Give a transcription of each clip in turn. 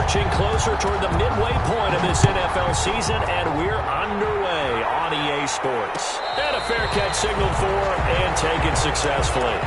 Inching closer toward the midway point of this NFL season, and we're underway on EA Sports. And a fair catch signaled for and taken successfully.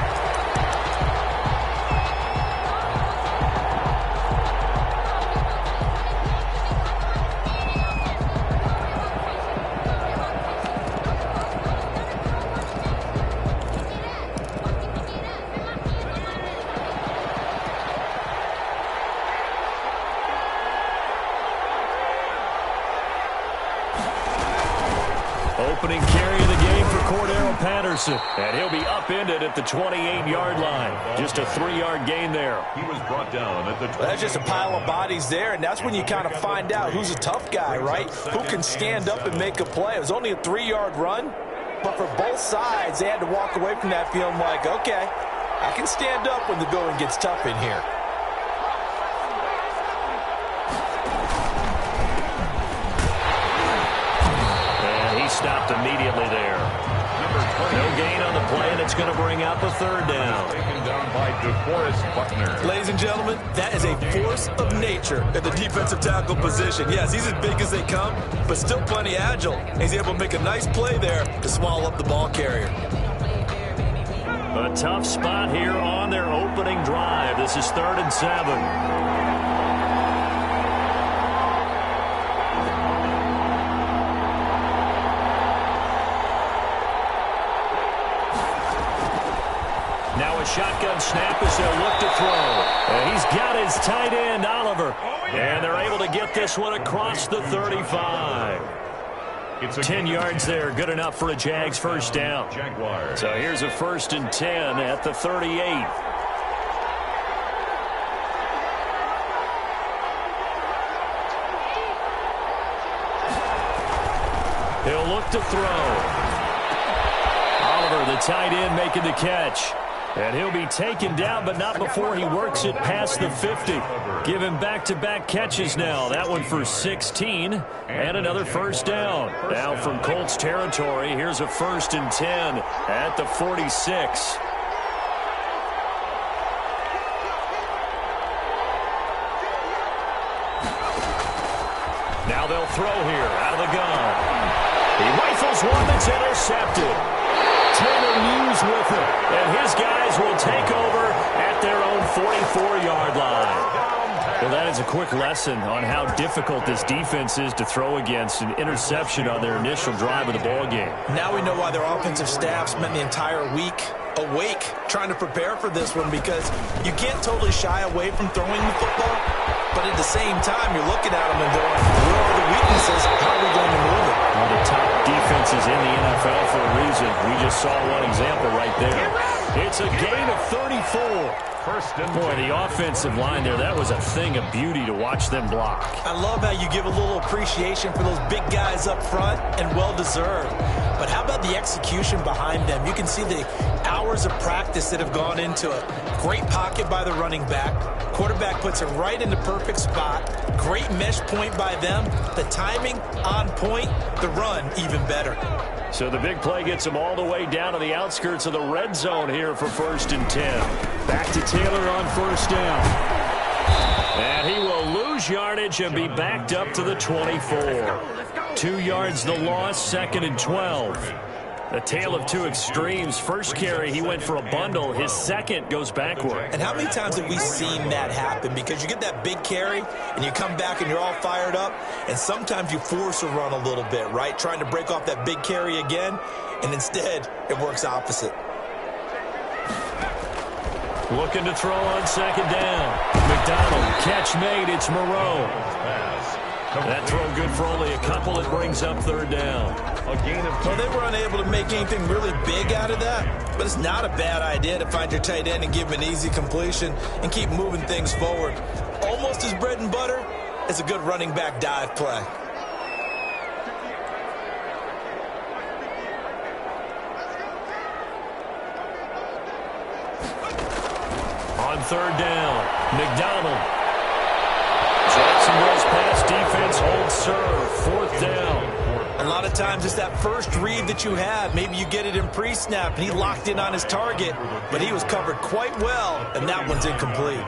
Opening carry of the game for Cordero Patterson. And he'll be upended at the 28-yard line. Just a 3-yard gain there. He was brought down at the 20. Well, that's just a pile of bodies there, and that's when you kind of find out who's a tough guy, right? Who can stand up and make a play. It was only a 3-yard run, but for both sides, they had to walk away from that feeling like, okay, I can stand up when the going gets tough in here. Stopped immediately there. No gain on the play, and it's going to bring up a third down. Taken down by DeForest Buckner. Ladies and gentlemen, that is a force of nature at the defensive tackle position. Yes, he's as big as they come, but still plenty agile. He's able to make a nice play there to swallow up the ball carrier. A tough spot here on their opening drive. This is 3rd and 7. Now a shotgun snap as they'll look to throw. And he's got his tight end, Oliver. And they're able to get this one across the 35. It's 10 yards there. Good enough for a Jags first down. Jaguars. So here's a 1st and 10 at the 38. He'll look to throw. Oliver, the tight end, making the catch. And he'll be taken down, but not before he works it past the 50. Give him back-to-back catches now. That one for 16 and another first down. Now from Colts territory, here's a 1st and 10 at the 46. Now they'll throw here out of the gun. He rifles one that's intercepted. Taylor Muse with it, and his guys will take over at their own 44-yard line. Well, that is a quick lesson on how difficult this defense is to throw against. An interception on their initial drive of the ballgame. Now we know why their offensive staff spent the entire week awake trying to prepare for this one, because you can't totally shy away from throwing the football, but at the same time, you're looking at them and going, where are the weaknesses? How are we going to move it? One of the top defenses in the NFL for a reason. We just saw one example right there. It's a gain of 34. Boy, the offensive line there, that was a thing of beauty to watch them block. I love how you give a little appreciation for those big guys up front, and well-deserved. But how about the execution behind them? You can see the hours of practice that have gone into it. Great pocket by the running back. Quarterback puts it right in the perfect spot. Great mesh point by them. The timing on point. The run even better. So the big play gets him all the way down to the outskirts of the red zone here for 1st and 10. Back to Taylor on 1st down. And he will lose yardage and be backed up to the 24. 2 yards the loss, 2nd and 12. A tale of two extremes. First carry, he went for a bundle. His second goes backward. And how many times have we seen that happen? Because you get that big carry, and you come back and you're all fired up, and sometimes you force a run a little bit, right? Trying to break off that big carry again, and instead it works opposite. Looking to throw on 2nd down. McDonald, catch made. It's Moreau. That throw good for only a couple. It brings up 3rd down. A gain of 2. Well, they were unable to make anything really big out of that, but it's not a bad idea to find your tight end and give him an easy completion and keep moving things forward. Almost as bread and butter as a good running back dive play. On 3rd down, McDonald. Jacksonville's pass defense holds serve. 4th down. A lot of times it's that first read that you have. Maybe you get it in pre-snap, and he locked in on his target, but he was covered quite well, and that one's incomplete.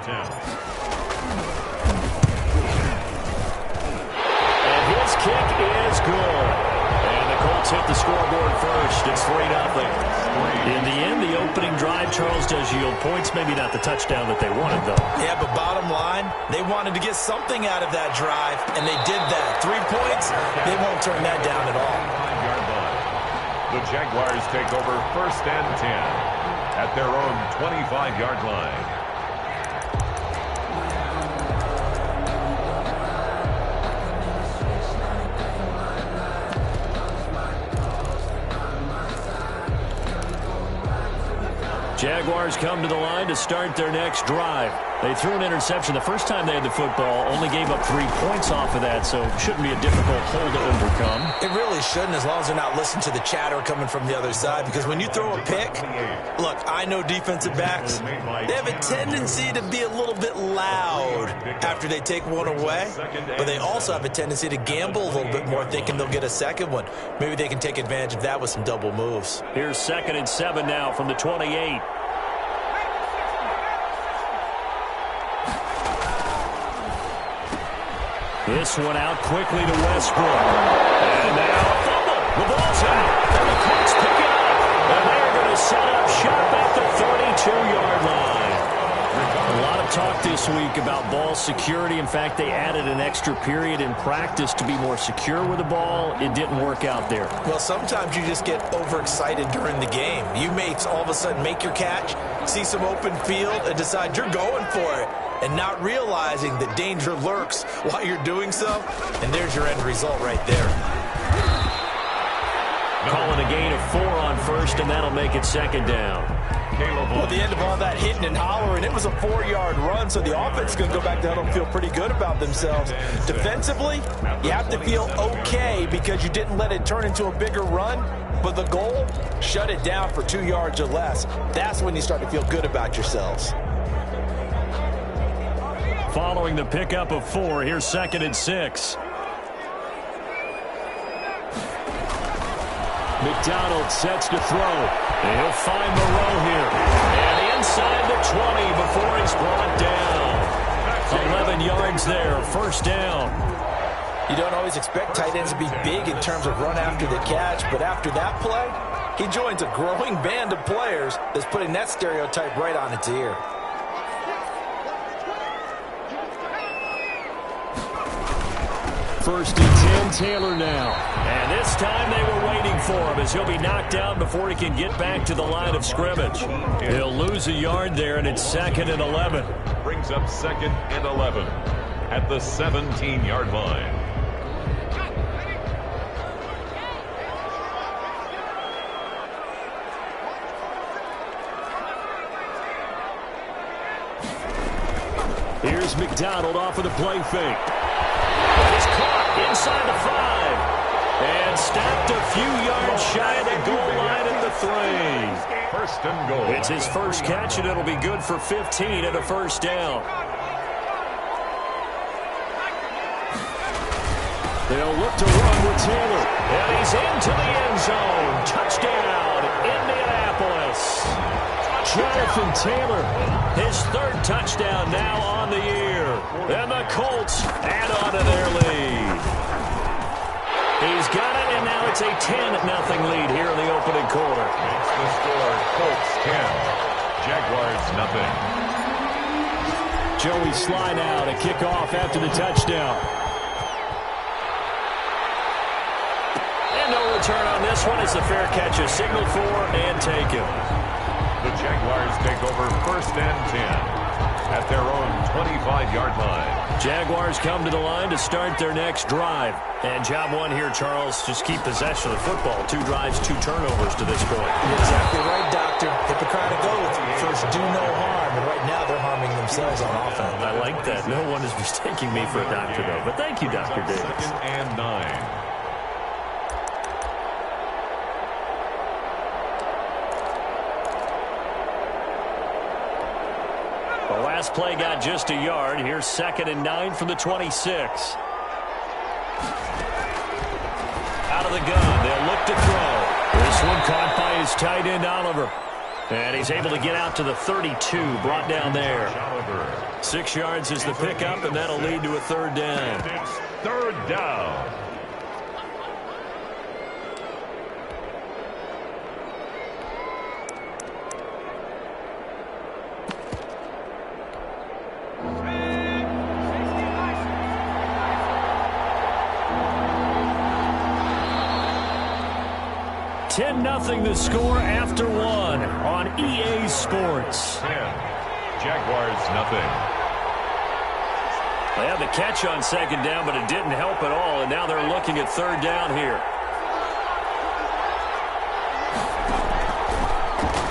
Charles, does yield points. Maybe not the touchdown that they wanted, though. Yeah, but bottom line, they wanted to get something out of that drive, and they did that. 3 points, they won't turn that down at all. The Jaguars take over 1st and 10 at their own 25-yard line. Jaguars come to the line to start their next drive. They threw an interception the first time they had the football, only gave up 3 points off of that, so shouldn't be a difficult hole to overcome. It really shouldn't, as long as they're not listening to the chatter coming from the other side, because when you throw a pick, look, I know defensive backs, they have a tendency to be a little bit loud after they take one away, but they also have a tendency to gamble a little bit more, thinking they'll get a second one. Maybe they can take advantage of that with some double moves. Here's 2nd and 7 now from the 28. This one out quickly to Westbrook. And now a fumble. The ball's out. And the Colts pick it up. And they're going to set up shop at the 32-yard line. A lot of talk this week about ball security. In fact, they added an extra period in practice to be more secure with the ball. It didn't work out there. Well, sometimes you just get overexcited during the game. You may all of a sudden make your catch, see some open field, and decide you're going for it, and not realizing that danger lurks while you're doing so, and there's your end result right there. Calling a gain of 4 on 1st, and that'll make it 2nd down. Well, at the end of all that hitting and hollering, it was a 4-yard run, so the offense is going to go back to huddle and feel pretty good about themselves. Defensively, you have to feel okay because you didn't let it turn into a bigger run, but the goal, shut it down for 2 yards or less. That's when you start to feel good about yourselves. Following the pickup of 4, here's 2nd and 6. McDonald sets to throw. And he'll find Moreau here. And inside the 20 before he's brought down. 11 yards there, 1st down. You don't always expect tight ends to be big in terms of run after the catch, but after that play, he joins a growing band of players that's putting that stereotype right on its ear. First and 10, Taylor now. And this time they were waiting for him as he'll be knocked down before he can get back to the line of scrimmage. He'll lose a yard there, and it's 2nd and 11. Brings up 2nd and 11 at the 17-yard line. Here's McDonald off of the play fake. He's caught inside the 5 and stopped a few yards shy of the goal line at the 3. 1st and goal. It's his first catch, and it'll be good for 15 and a 1st down. They'll look to run with Taylor, and he's into the end zone. Touchdown, Indianapolis. Jonathan Taylor, his 3rd touchdown now on the year. And the Colts add on to their lead. He's got it, and now it's a 10-0 lead here in the opening quarter. It's the score, Colts 10, Jaguars nothing. Joey Sly now to kick off after the touchdown. And no return on this one. It's a fair catch, a signal for, and taken. The Jaguars take over 1st and 10 at their own 25-yard line. Jaguars come to the line to start their next drive. And job 1 here, Charles, just keep possession of the football. 2 drives, 2 turnovers to this point. You're exactly right, Doctor. Hippocratic oath. First, do no harm. And right now, they're harming themselves on offense. I like that. No one is mistaking me for a doctor, though. But thank you, Dr. Davis. 2nd and 9. The last play got just a yard. Here's 2nd and 9 from the 26. Out of the gun. They'll look to throw. This one caught by his tight end, Oliver. And he's able to get out to the 32, brought down there. 6 yards is the pickup, and that'll lead to a 3rd down. It's 3rd down. 10-0 the score after one on EA Sports. 10. Jaguars nothing. They had the catch on second down, but it didn't help at all, and now they're looking at third down here.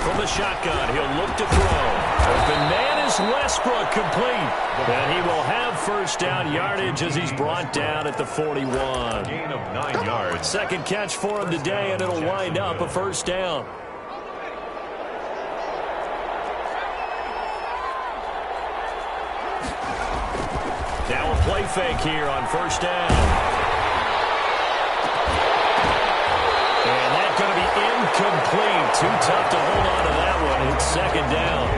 From the shotgun, he'll look to throw. Open man is Westbrook, complete. And he will have first down yardage as he's brought down at the 41. Gain of 9 yards. Second catch for him today, and it'll wind up a first down. Now a play fake here on first down. And that's going to be incomplete. Too tough to hold on to that one. It's second down.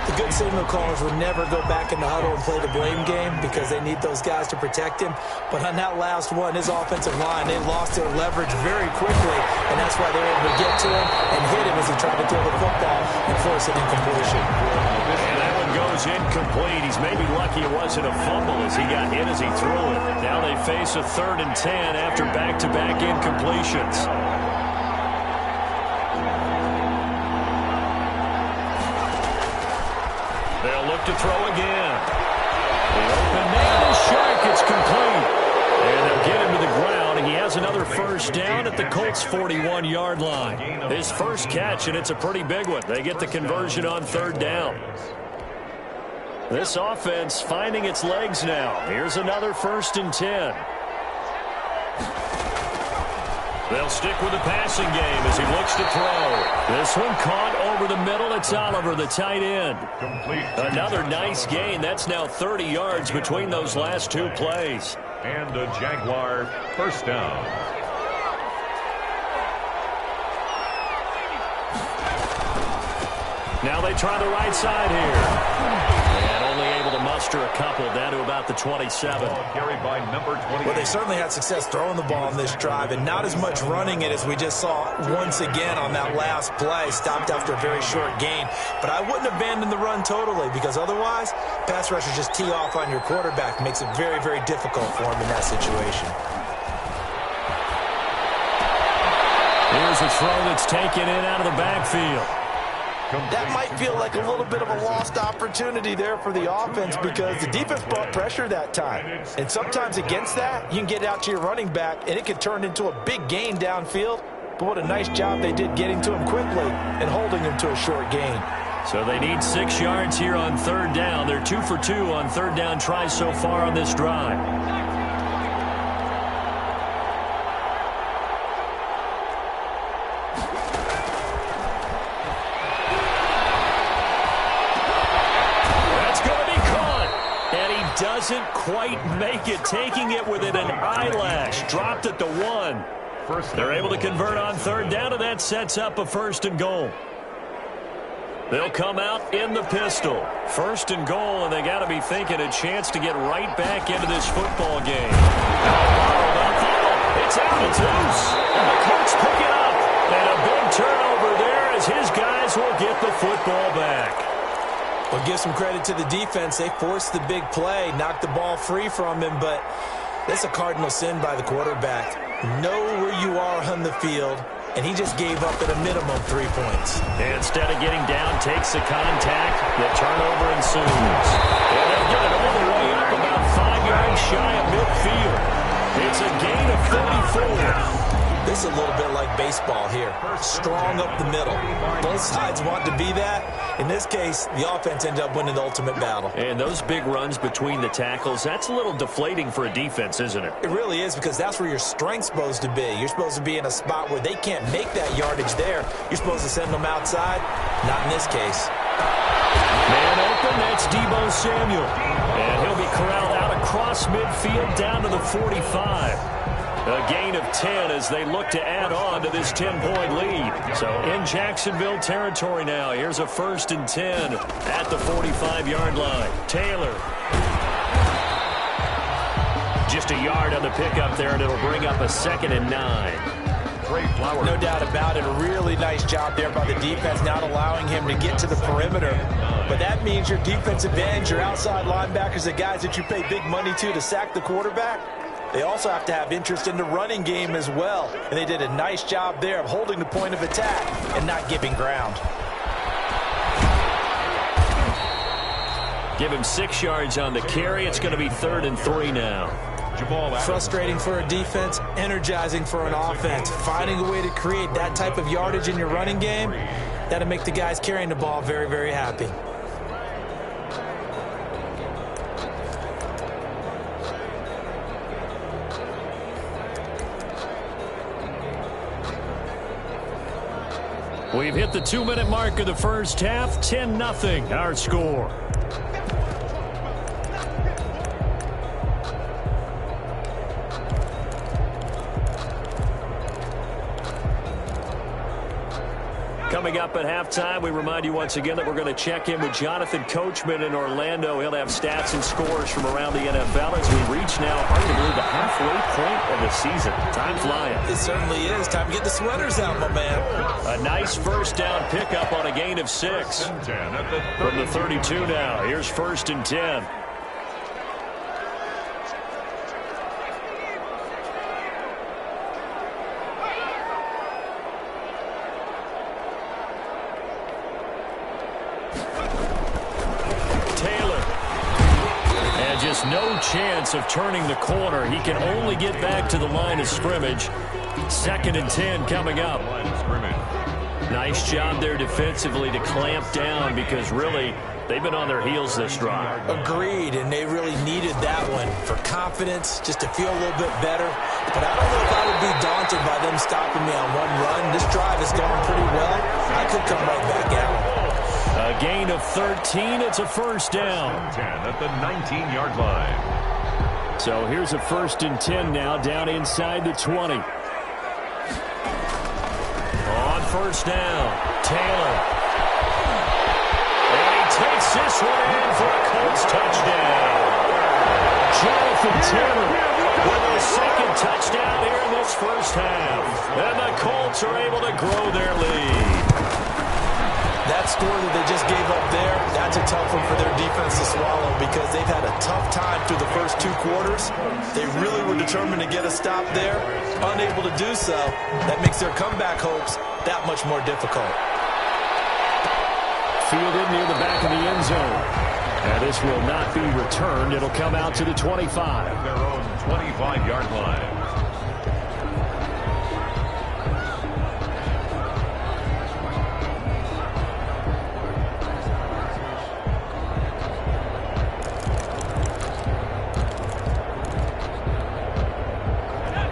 The good signal callers would never go back in the huddle and play the blame game because they need those guys to protect him. But on that last one, his offensive line, they lost their leverage very quickly, and that's why they were able to get to him and hit him as he tried to throw the football and force an incompletion. And that one goes incomplete. He's maybe lucky it wasn't a fumble as he got hit as he threw it. Now they face a 3rd and 10 after back-to-back incompletions. They'll look to throw again. The open man is short. It's complete. And they'll get him to the ground. He has another first down at the Colts' 41-yard line. His first catch, and it's a pretty big one. They get the conversion on third down. This offense finding its legs now. Here's another 1st and 10. They'll stick with the passing game as he looks to throw. This one caught over the middle. It's Oliver, the tight end. Complete. Another nice gain. That's now 30 yards between those last two plays. And a Jaguar first down. Now they try the right side here. And only able to muster a couple down to about the 27. Carried by number 28. Well, they certainly had success throwing the ball on this drive and not as much running it as we just saw once again on that last play. Stopped after a very short gain. But I wouldn't abandon the run totally because otherwise, pass rushers just tee off on your quarterback. Makes it very, very difficult for him in that situation. Here's a throw that's taken in out of the backfield. That might feel like a little bit of a lost opportunity there for the offense because the defense brought pressure that time. And sometimes against that, you can get out to your running back, and it could turn into a big gain downfield. But what a nice job they did getting to him quickly and holding him to a short gain. So they need 6 yards here on third down. They're 2 for 2 on third down tries so far on this drive. Doesn't quite make it, taking it within an eyelash. Dropped at the 1. They're able to convert on third down, and that sets up a 1st and goal. They'll come out in the pistol. 1st and goal, and they got to be thinking a chance to get right back into this football game. It's out, it's loose. And the Colts pick it up. And a big turnover there as his guys will get the football back. Well, give some credit to the defense. They forced the big play, knocked the ball free from him, but that's a cardinal sin by the quarterback. Know where you are on the field, and he just gave up at a minimum 3 points. Instead of getting down, takes the contact, the turnover ensues. And they'll get it all the way up about 5 yards shy of midfield. It's a gain of 44. This is a little bit like baseball here. Strong up the middle. Both sides want to be that. In this case, the offense ended up winning the ultimate battle. And those big runs between the tackles, that's a little deflating for a defense, isn't it? It really is because that's where your strength's supposed to be. You're supposed to be in a spot where they can't make that yardage there. You're supposed to send them outside. Not in this case. Man open, that's Deebo Samuel. And he'll be corralled out across midfield down to the 45. A gain of 10 as they look to add on to this 10-point lead. So in Jacksonville territory now. Here's a 1st and 10 at the 45-yard line. Taylor. Just a yard on the pickup there, and it'll bring up a 2nd and 9. No doubt about it. A really nice job there by the defense, not allowing him to get to the perimeter. But that means your defensive ends, your outside linebackers, the guys that you pay big money to sack the quarterback, they also have to have interest in the running game as well. And they did a nice job there of holding the point of attack and not giving ground. Give him 6 yards on the carry. It's going to be 3rd and 3 now. Frustrating for a defense, energizing for an offense. Finding a way to create that type of yardage in your running game, that'll make the guys carrying the ball very, very happy. We've hit the 2-minute mark of the first half. 10-0 our score. Coming up at halftime, we remind you once again that we're going to check in with Jonathan Coachman in Orlando. He'll have stats and scores from around the NFL as we reach now arguably the halfway point of the season. Time flying. It certainly is. Time to get the sweaters out, my man. A nice first down pickup on a gain of 6. From the 32 now. Here's 1st and 10. No chance of turning the corner. He can only get back to the line of scrimmage. 2nd and 10 coming up. Nice job there defensively to clamp down because really they've been on their heels this drive. Agreed, and they really needed that one for confidence, just to feel a little bit better. But I don't know if I would be daunted by them stopping me on one run. This drive is going pretty well. I could come right back at them. A gain of 13. It's a 1st down. 10 at the 19-yard line. So here's a 1st and 10 now, down inside the 20. On 1st down, Taylor. And he takes this one in for a Colts touchdown. Jonathan Taylor with a 2nd touchdown here in this first half. And the Colts are able to grow their lead. That score that they just gave up there, that's a tough one for their defense to swallow because they've had a tough time through the first 2 quarters. They really were determined to get a stop there. Unable to do so, that makes their comeback hopes that much more difficult. Fielded near the back of the end zone. And this will not be returned. It'll come out to the 25. Their own 25-yard line.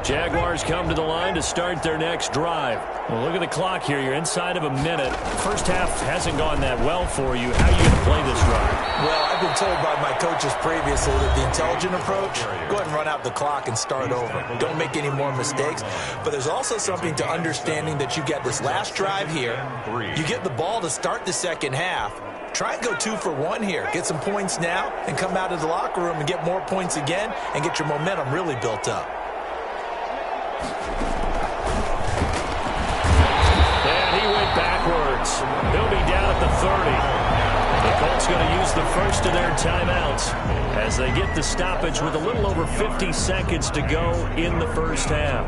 Jaguars come to the line to start their next drive. Well, look at the clock here. You're inside of a minute. First half hasn't gone that well for you. How are you going to play this drive? Well, I've been told by my coaches previously that the intelligent approach, go ahead and run out the clock and start over. Don't make any more mistakes. But there's also something to understanding that you get this last drive here. You get the ball to start the second half. Try and go 2 for 1 here. Get some points now and come out of the locker room and get more points again and get your momentum really built up. Backwards. He'll be down at the 30. The Colts going to use the first of their timeouts as they get the stoppage with a little over 50 seconds to go in the first half.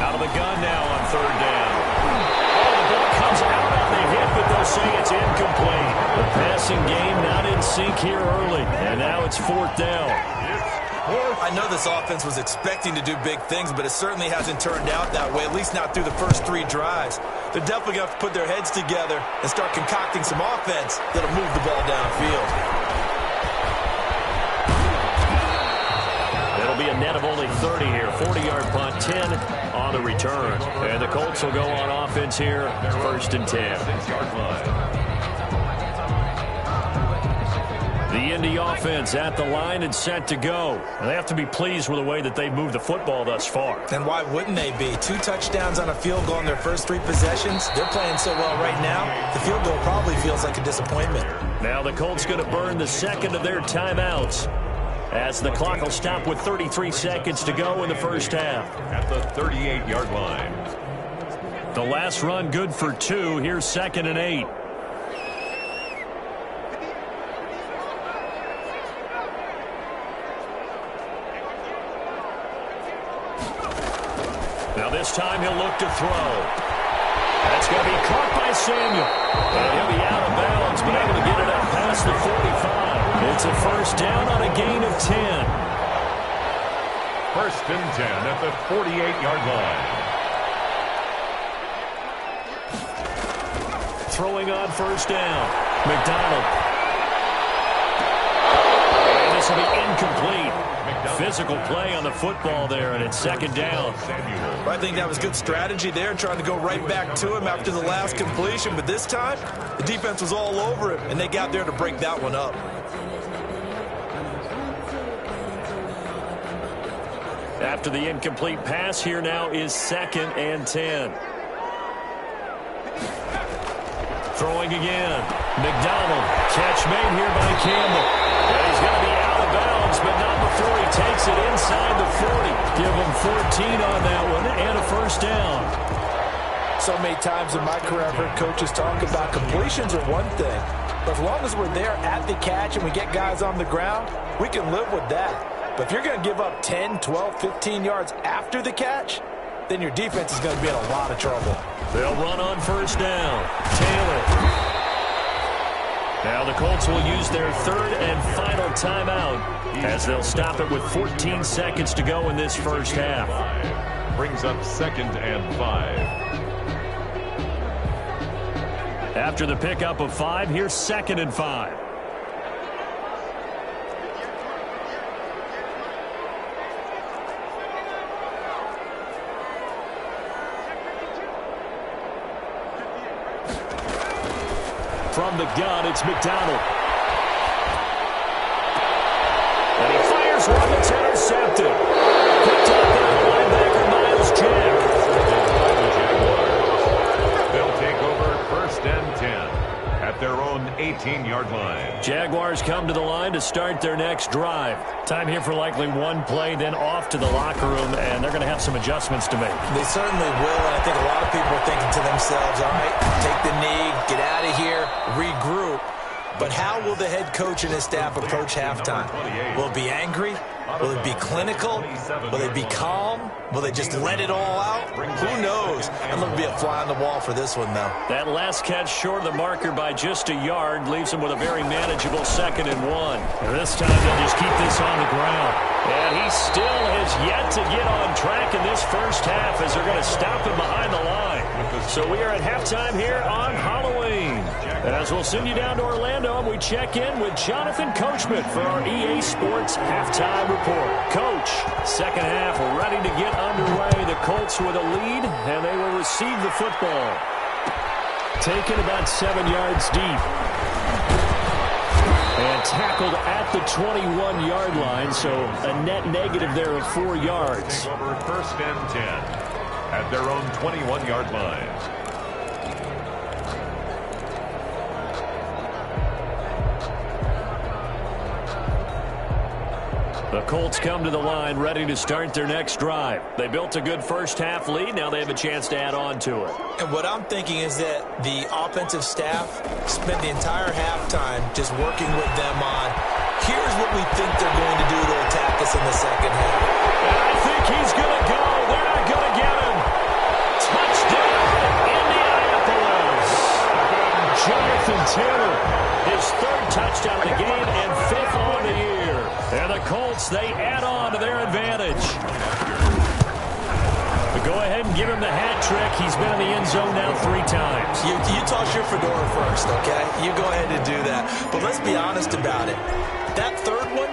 Out of the gun now on 3rd down. Oh, the ball comes out on the hit, but they'll say it's incomplete. The passing game not in sync here early, and now it's 4th down. I know this offense was expecting to do big things, but it certainly hasn't turned out that way, at least not through the first 3 drives. They're definitely going to have to put their heads together and start concocting some offense that'll move the ball downfield. It'll be a net of only 30 here. 40-yard punt, 10 on the return. And the Colts will go on offense here, 1st and 10. 6-yard line. The Indy offense at the line and set to go. They have to be pleased with the way that they've moved the football thus far. And why wouldn't they be? 2 touchdowns on a field goal in their first 3 possessions. They're playing so well right now, the field goal probably feels like a disappointment. Now the Colts going to burn the 2nd of their timeouts. as the clock will stop with 33 seconds to go in the first half. At the 38-yard line. The last run good for 2. Here's 2nd and 8. Now this time he'll look to throw. That's going to be caught by Samuel. And he'll be out of bounds, but able to get it up past the 45. It's a first down on a gain of 10. First and 10 at the 48-yard line. Throwing on first down. McDonald. And this will be incomplete. Physical play on the football there, and it's 2nd down. I think that was good strategy there, trying to go right back to him after the last completion. But this time, the defense was all over him, and they got there to break that one up. After the incomplete pass, here now is 2nd and 10. Throwing again. McDonald. Catch made here by Campbell. And he's going to be out of bounds, but not before he takes it inside the 40. Give him 14 on that one and a first down. So many times in my career, I've heard coaches talk about completions are one thing. But as long as we're there at the catch and we get guys on the ground, we can live with that. But if you're going to give up 10, 12, 15 yards after the catch, then your defense is going to be in a lot of trouble. They'll run on first down. Taylor. Now the Colts will use their 3rd and final timeout as they'll stop it with 14 seconds to go in this first half. Brings up 2nd and 5. After the pickup of 5, here's 2nd and 5. From the gun, it's McDonald. And he fires one that's intercepted. Picked up by the linebacker, Miles Jack. They'll take over 1st and 10 at their own 18-yard line. Jaguars come to the line to start their next drive. Time here for likely one play, then off to the locker room, and they're going to have some adjustments to make. They certainly will, and I think a lot of people are thinking to themselves, all right, take the knee, get out of here, regroup. But how will the head coach and his staff approach halftime? Will it be angry? Will it be clinical? Will they be calm? Will they just let it all out? Who knows? I'm going to be a fly on the wall for this one, though. That last catch short of the marker by just a yard leaves him with a very manageable 2nd and 1. And this time they'll just keep this on the ground. And he still has yet to get on track in this first half as they're going to stop him behind the line. So we are at halftime here on Halloween. As we'll send you down to Orlando, and we check in with Jonathan Coachman for our EA Sports Halftime Report. Coach, second half ready to get underway. The Colts with a lead, and they will receive the football. Taken about 7 yards deep. And tackled at the 21-yard line, so a net negative there of 4 yards. Take over 1st and 10 at their own 21-yard line. The Colts come to the line ready to start their next drive. They built a good first half lead. Now they have a chance to add on to it. And what I'm thinking is that the offensive staff spent the entire halftime just working with them on, here's what we think they're going to do to attack us in the second half. And I think he's going to go. They're not going to get him. Touchdown, Indianapolis. Jonathan Taylor, his 3rd touchdown of the game and 5th on the year. And the Colts, they add on to their advantage. But go ahead and give him the hat trick. He's been in the end zone now 3 times. You toss your fedora first, okay? You go ahead and do that. But let's be honest about it. That 3rd one,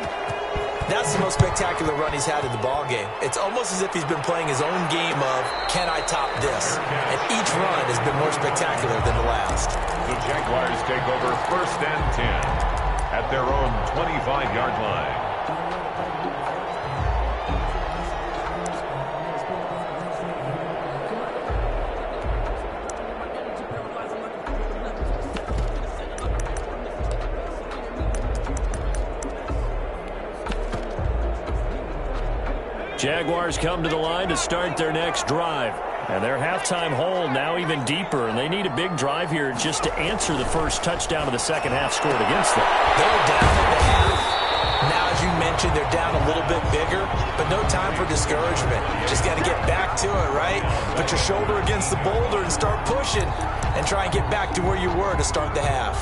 that's the most spectacular run he's had in the ballgame. It's almost as if he's been playing his own game of, can I top this? And each run has been more spectacular than the last. The Jaguars take over 1st and 10 at their own 25-yard line. Jaguars come to the line to start their next drive. And their halftime hole now even deeper, and they need a big drive here just to answer the first touchdown of the second half scored against them. They're down at the half. Now, as you mentioned, they're down a little bit bigger, but no time for discouragement. Just got to get back to it, right? Put your shoulder against the boulder and start pushing and try and get back to where you were to start the half.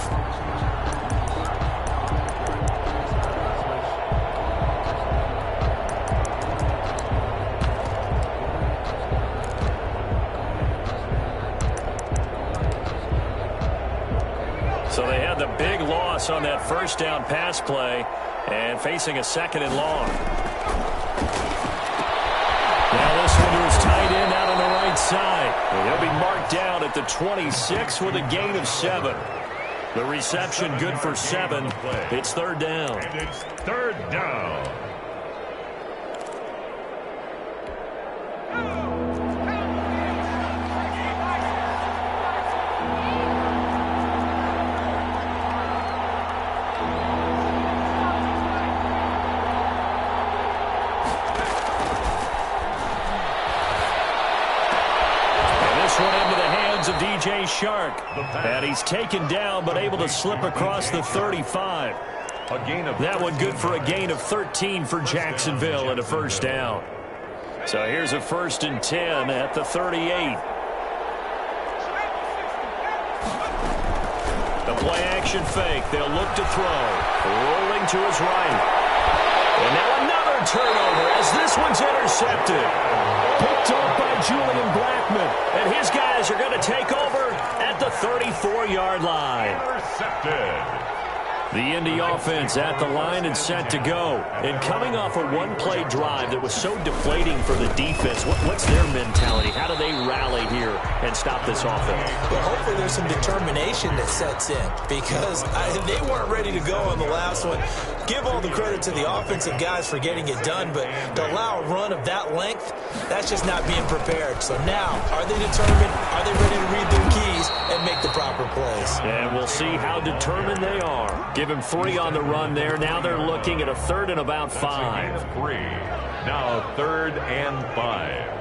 So they had the big loss on that first down pass play and facing a second and long. Now this one is tight end out on the right side. And he'll be marked down at the 26 with a gain of 7. The reception good for 7. It's third down. And it's third down. Of DJ Shark, and he's taken down but able to slip across the 35. That one good for a gain of 13 for Jacksonville and a first down. So here's a 1st and 10 at the 38. The play action fake. They'll look to throw. Rolling to his right. And now another turnover as this one's intercepted. Picked up by Julian Blackman. And his guys are going to take over at the 34-yard line. Intercepted. The Indy offense at the line and set to go. And coming off a one-play drive that was so deflating for the defense, what's their mentality? How do they rally here and stop this offense? Well, hopefully there's some determination that sets in because they weren't ready to go on the last one. Give all the credit to the offensive guys for getting it done, but to allow a run of that length, that's just not being prepared. So now, are they determined? Are they ready to read their keys and make the proper plays? And we'll see how determined they are. Give him 3 on the run there. Now they're looking at a 3rd and about 5. 3. Now 3rd and 5.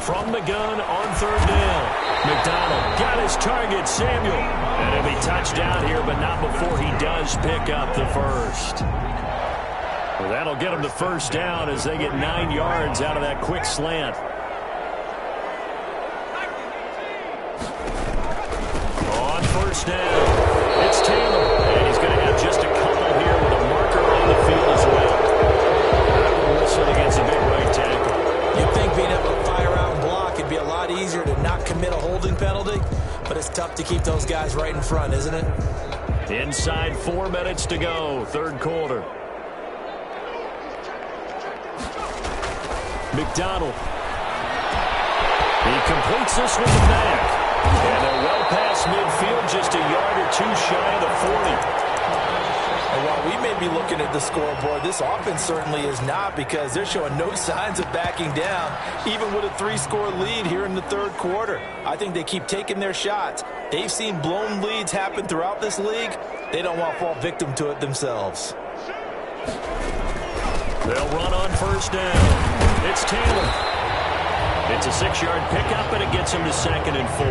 From the gun on 3rd down. McDonald got his target, Samuel. And he'll be touchdown here, but not before he does pick up the first. Well, that'll get them the first down as they get 9 yards out of that quick slant. On 1st down, it's Taylor. And he's going to have just a couple here with a marker on the field as well. Whistle against a big right tackle. You'd think being able to fire out and block, it'd be a lot easier to not commit a holding penalty, but it's tough to keep those guys right in front, isn't it? Inside 4 minutes to go, 3rd quarter. McDonald. He completes this with the back. And they're well past midfield, just a yard or 2 shy of the 40. And while we may be looking at the scoreboard, this offense certainly is not because they're showing no signs of backing down, even with a 3-score lead here in the 3rd quarter. I think they keep taking their shots. They've seen blown leads happen throughout this league. They don't want to fall victim to it themselves. They'll run on 1st down. It's Taylor. It's a 6-yard pickup, and it gets him to 2nd and 4.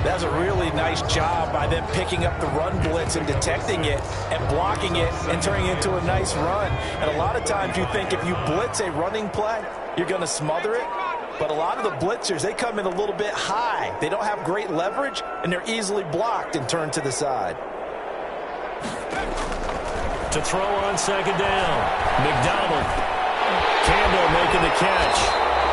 That's a really nice job by them picking up the run blitz and detecting it and blocking it and turning it into a nice run. And a lot of times you think if you blitz a running play, you're going to smother it. But a lot of the blitzers, they come in a little bit high. They don't have great leverage, and they're easily blocked and turned to the side. To throw on 2nd down, McDonald. Campbell making the catch.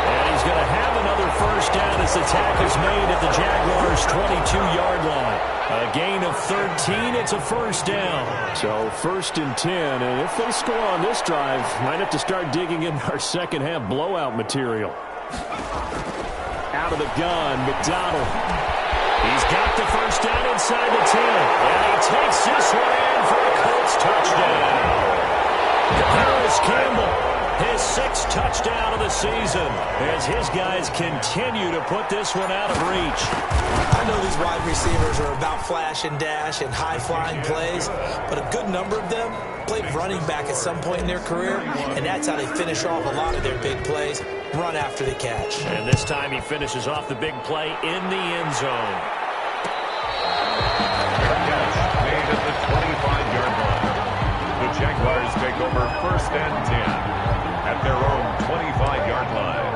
And he's going to have another first down as the tackle's made at the Jaguars' 22-yard line. A gain of 13, it's a first down. So 1st and 10, and if they score on this drive, might have to start digging in our second half blowout material. Out of the gun, McDonald. He's got the first down inside the 10, and he takes this one in for a Colts touchdown. Harris Campbell. His 6th touchdown of the season as his guys continue to put this one out of reach. I know these wide receivers are about flash and dash and high-flying plays, but a good number of them played running back at some point in their career, and that's how they finish off a lot of their big plays, run after the catch. And this time he finishes off the big play in the end zone. Made at the 25-yard line. The Jaguars take over 1st and 10 at their own 25-yard line.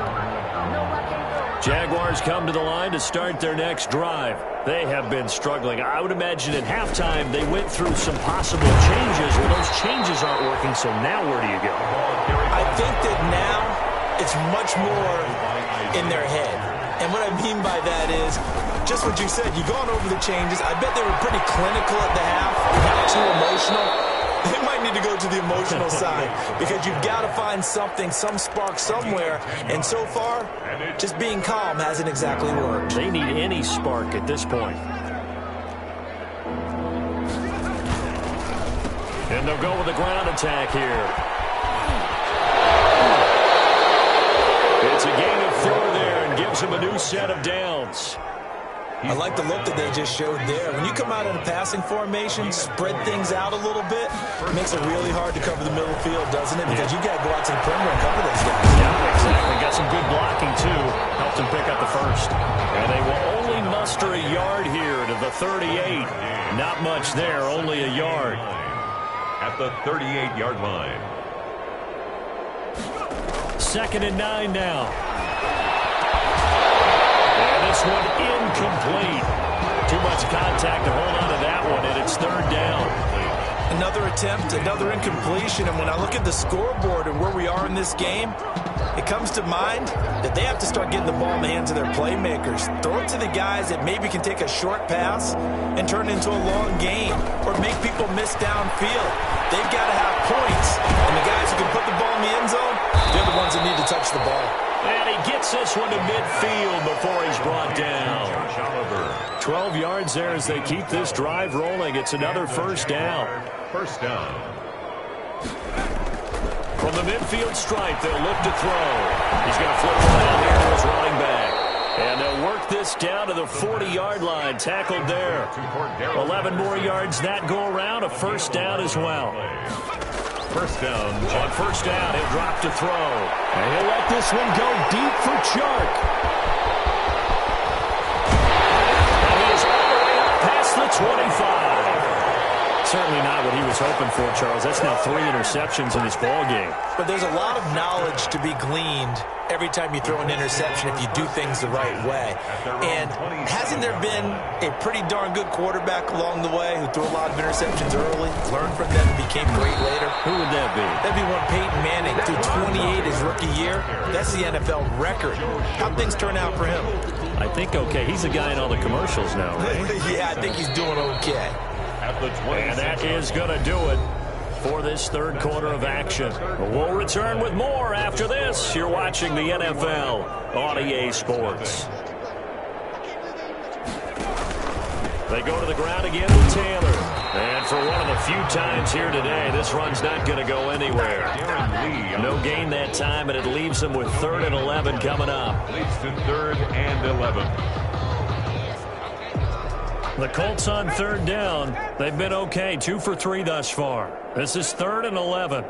Jaguars come to the line to start their next drive. They have been struggling. I would imagine at halftime they went through some possible changes. Well, those changes aren't working, so now where do you go? I think that now it's much more in their head. And what I mean by that is, just what you said, you've gone over the changes. I bet they were pretty clinical at the half, not too emotional. They might need to go to the emotional side because you've got to find something, some spark somewhere. And so far, just being calm hasn't exactly worked. They need any spark at this point. And they'll go with the ground attack here. It's a gain of 4 there and gives them a new set of downs. I like the look that they just showed there. When you come out in a passing formation, spread things out a little bit, it makes it really hard to cover the middle field, doesn't it? Because you've got to go out to the perimeter and cover those guys. Yeah, exactly. Got some good blocking, too. Helped them pick up the first. And they will only muster a yard here to the 38. Not much there, only a yard. At the 38-yard line. 2nd and 9 now. And this one incomplete. Too much contact to hold on to that one, and it's 3rd down. Another attempt, another incompletion, and when I look at the scoreboard and where we are in this game, it comes to mind that they have to start getting the ball in the hands of their playmakers. Throw it to the guys that maybe can take a short pass and turn it into a long gain or make people miss downfield. They've got to have points, and the guys who can put the ball in the end zone, they're the ones that need to touch the ball. And he gets this one to midfield before he's brought down. 12 yards there as they keep this drive rolling. It's another 1st down. 1st down. From the midfield stripe, they'll look to throw. He's going to flip it out here to his running back. And they'll work this down to the 40-yard line. Tackled there. 11 more yards that go around. A 1st down as well. 1st down. On 1st down, he'll drop to throw. And he'll let this one go deep for Chark. And he is all the way up past the 25. Certainly not what he was hoping for, Charles. That's now 3 interceptions in this ball game. But there's a lot of knowledge to be gleaned every time you throw an interception if you do things the right way. And hasn't there been a pretty darn good quarterback along the way who threw a lot of interceptions early, learned from them, and became great later? Who would that be? That'd be one Peyton Manning threw 28 his rookie year. That's the NFL record. How'd things turn out for him? I think okay. He's a guy in all the commercials now, right? Yeah, I think he's doing okay. At the 26. And that is going to do it for this 3rd quarter of action. We'll return with more after this. You're watching the NFL on EA Sports. They go to the ground again with Taylor. And for one of the few times here today, this run's not going to go anywhere. No gain that time, and it leaves them with 3rd and 11 coming up. Leads to 3rd and 11. The Colts on 3rd down. They've been okay, 2 for 3 thus far. This is 3rd and 11.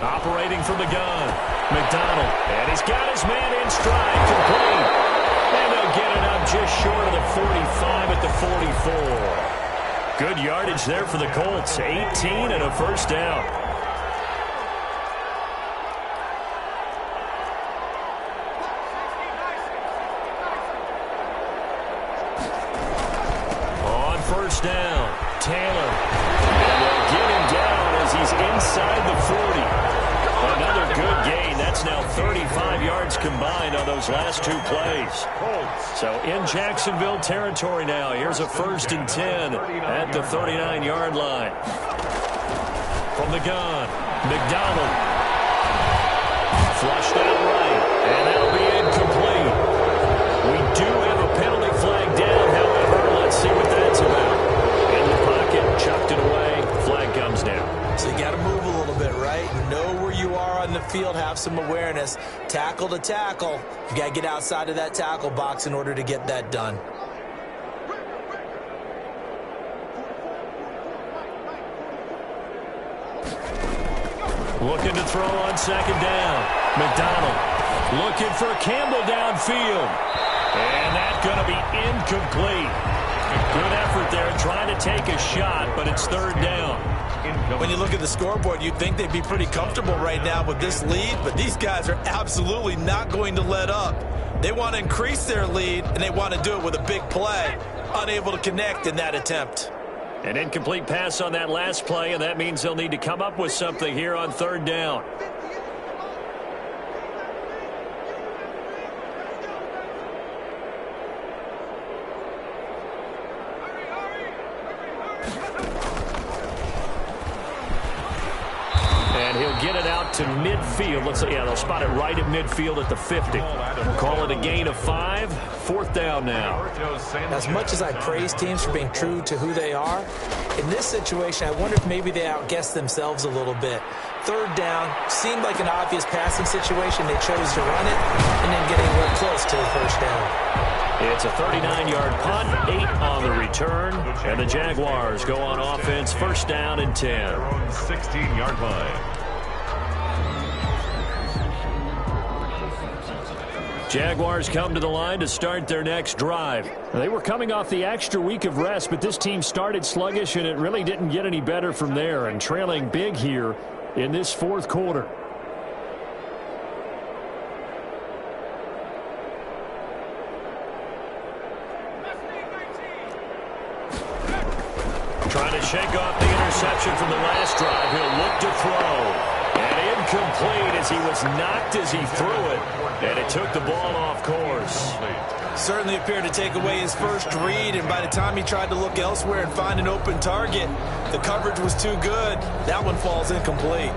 Operating from the gun, McDonald. And he's got his man in stride, complete. And they'll get it up just short of the 45 at the 44. Good yardage there for the Colts, 18 and a 1st down. Down, Taylor, and they'll get him down as he's inside the 40. Another good gain. That's now 35 yards combined on those last 2 plays. So in Jacksonville territory now. Here's a 1st and 10 at the 39-yard line. From the gun, McDonald. Flushed out right, and that'll be incomplete. We do have a penalty flag down, however. Let's see what that's about. In the pocket, chucked it away. Flag comes down. So you some awareness. Tackle to tackle. You got to get outside of that tackle box in order to get that done. Looking to throw on second down. McDonald looking for Campbell downfield. And that's going to be incomplete. Good effort there trying to take a shot, but it's third down. When you look at the scoreboard, you'd think they'd be pretty comfortable right now with this lead, but these guys are absolutely not going to let up. They want to increase their lead, and they want to do it with a big play. Unable to connect in that attempt. An incomplete pass on that last play, and that means they'll need to come up with something here on third down. And he'll get it out to midfield. Looks like, yeah, they'll spot it right at midfield at the 50. We'll call it a gain of 5. Fourth down now. As much as I praise teams for being true to who they are, in this situation, I wonder if maybe they outguessed themselves a little bit. Third down seemed like an obvious passing situation. They chose to run it and then getting real close to the first down. It's a 39-yard punt, 8 on the return, and the Jaguars go on offense, first down and 10. Their own 16-yard line. Jaguars come to the line to start their next drive. They were coming off the extra week of rest, but this team started sluggish, and it really didn't get any better from there, and trailing big here in this fourth quarter. Trying to shake off the interception from the last drive. He'll look to throw. And incomplete as he was knocked as he threw it. And it took the ball off course. Certainly appeared to take away his first read, and by the time he tried to look elsewhere and find an open target, the coverage was too good. That one falls incomplete.